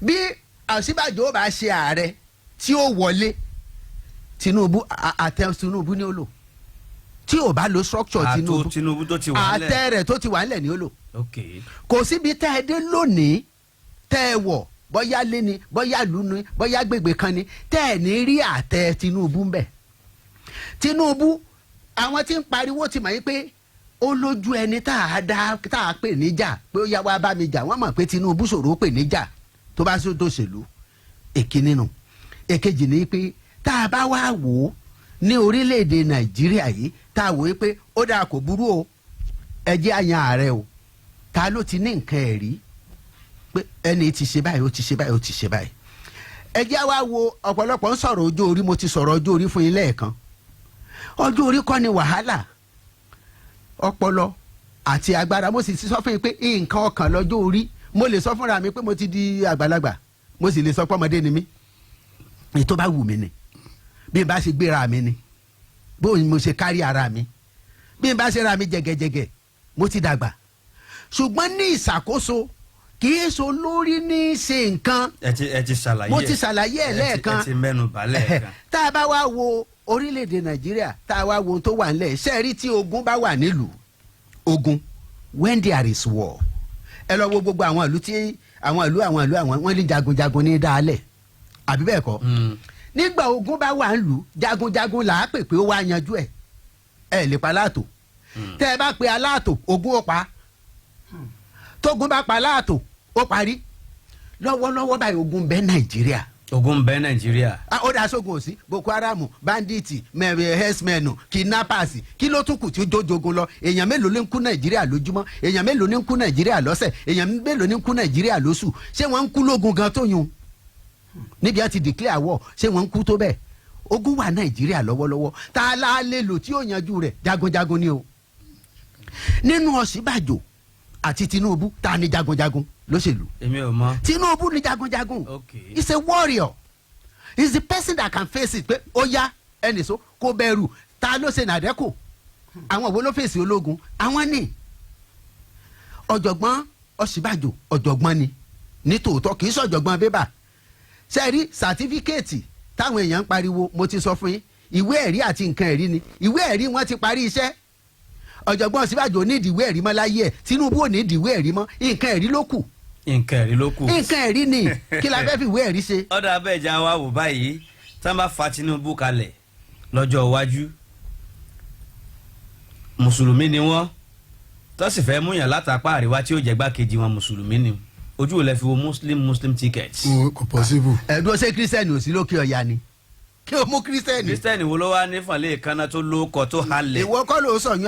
bí Osibajo bá ṣe ààrẹ tí ó wọlé Tinubu àtẹ Tinubu ni ó lò tí ò bá lo structure Tinubu tó ti wà nílẹ̀ àtẹ rẹ̀ tó ti wà nílẹ̀ ni ó lò. Okay. Kò síbi tẹ́ ẹ dé lónìí tẹ́ ẹ wọ̀ bóyá lé ni bóyá lù ni bóyá gbègbè kan ni tẹ́ ẹ ní rí àtẹ Tinubu ń bẹ̀. Tinubu àwọn tí ń pariwo ti mọ̀ yín pé ó lójú ẹni tá a pè níjà pé ó yá wá bá mi jà wọ́n mọ̀ pé Tinubu ṣòro pè níjà tó bá sọ dòṣèlú èkíní nù. Èkejì ni pé tá a bá wá wò ó ní orílẹ̀-èdè Nàìjíríà yìí tá a wò ó pé ó dáa kò burú o ẹ jẹ́ àyàn ààrẹ o ta ló ti ní nǹkan ẹ̀rí pé ẹni ti ṣe báyìí ó ti ṣe báyìí ó ti ṣe báyìí. Ẹ jẹ́ wá wo ọ̀pọ̀lọpọ̀ ń sọ̀rọ̀ ọjọ́ orí mo ti sọ̀rọ̀ ọjọ́ orí fún yín lẹ́ẹ̀kan. Ọjọ́ orí kọ́ ni wàhálà ọpọlọ àti agbára. Mo sì ti sọ fún yín pé nǹkan ọkàn lọ́jọ́ orí mo lè sọ fúnra mi pé mo ti di àgbàlagbà mo sì lè sọ pé ọmọdé ni mí ètò bá wù mí ni bí n bá ṣe gbéra mi ni bó mo ṣe kárí ara mi bí n bá ṣe ra mi jẹgẹjẹgẹ mo ti dàgbà ṣùgbọ́n ní ìṣàkóso kì í so lórí ní ṣe nǹkan. ẹ ti ṣàlàyé mo ti ṣàlàyé ẹ lẹ́ẹ̀kan ẹ ti mẹ́nu bà lẹ́ẹ̀kan. tá a bá wá wo orílẹ̀-èdè Nàìjíríà tá a wá wo ohun tó wà nílẹ̀ ṣe rí tí ogun bá wà nílùú ogun when there is war ẹ lọ wo gbogbo àwọn ìlú tí àwọn wọ́n ní jagunjagun ní dálẹ̀ àbí bẹ́ẹ̀ kọ́ nígbà ogun bá wà nílùú jagunjagun là á pè pé ó wá yanjú ẹ lè pa láàtò tẹ́ ẹ bá pe aláàtò ogun ó pa tógun bá pa láàtò ó parí lọ́wọ́lọ́wọ́ báyìí ogun bẹ Nàìjíríà. Ogun bẹ Nàìjíríà. Ó dá sógun òsì Boko Haram bandits herdsmen kidnappers kí ló tún kù tí ó jójogun lọ èèyàn mélòó ní ń kú Nàìjíríà lójúmọ́ èèyàn mélòó ní ń kú Nàìjíríà lọ́sẹ̀ èèyàn mélòó ní ń kú Nàìjíríà lóṣù ṣé wọ́n ń kú lógun gan tó yun níbi àti declare war ṣé wọ́n ń kú tó bẹ́ẹ̀ ogun wà Nàìjíríà lọ́wọ́lọ́wọ́ tá a la lè lò tí ó yanjú rẹ̀ jagunjagun ni o. Nínú Osibajo àti Tinubu ta ni jagunjagun lóṣèlú. Èmi ò mọ̀. Tinubu ni jagunjagun. Okay. He's a warrior. He's the person that can face it pé ó yá ẹnì so kó bẹ̀rù ta ló ṣe nàdẹ́kù àwọn wo ló fèsì ológun àwọn ni. Ọ̀jọ̀gbọ́n Osibajo ọ̀jọ̀gbọ́n ni ní tòótọ́ kì í sọ ọ̀jọ̀gbọ́n bébà ṣe rí sàtífíkẹ́ẹ̀tì táwọn èèyàn ń pariwo mo ti sọ fún yín ìwé ẹ̀rí àti nǹkan ẹ̀rí ni ìwé ẹ̀rí wọn ti parí iṣẹ́ Ọ̀jọ̀gbọ́n Osibajo ní ìdìwé ẹ̀rí mọ́ láyé ẹ̀ Tinubu ò ní ìdìwé ẹ̀rí mọ́ nǹkan ẹ̀rí ló kù. Nǹkan ẹ̀rí ló kù. Nǹkan ẹ̀rí ni kí la fẹ́ fi ìwé ẹ̀rí ṣe. Ọ̀dà abẹ́jà wa wò báyìí tá a bá fa Tinubu kalẹ̀ lọ́jọ́ iwájú mùsùlùmí ni wọ́n tó sì fẹ́ múyàn látàpá àríwá tí ó jẹ́ gbákejì wọn mùsùlùmí ni ojú ò lè fi wo muslim ticket. kò possible. ẹ̀dùn ṣé kírísítẹ́nì ò sí lókè ọ̀yà ni kí o mú kírísítẹ́nì. kírísítẹ́nì wo ló wá ní fàlẹ́ ìkànnà tó lóko tó halẹ̀. ìwọ kọ́ ló sọ yún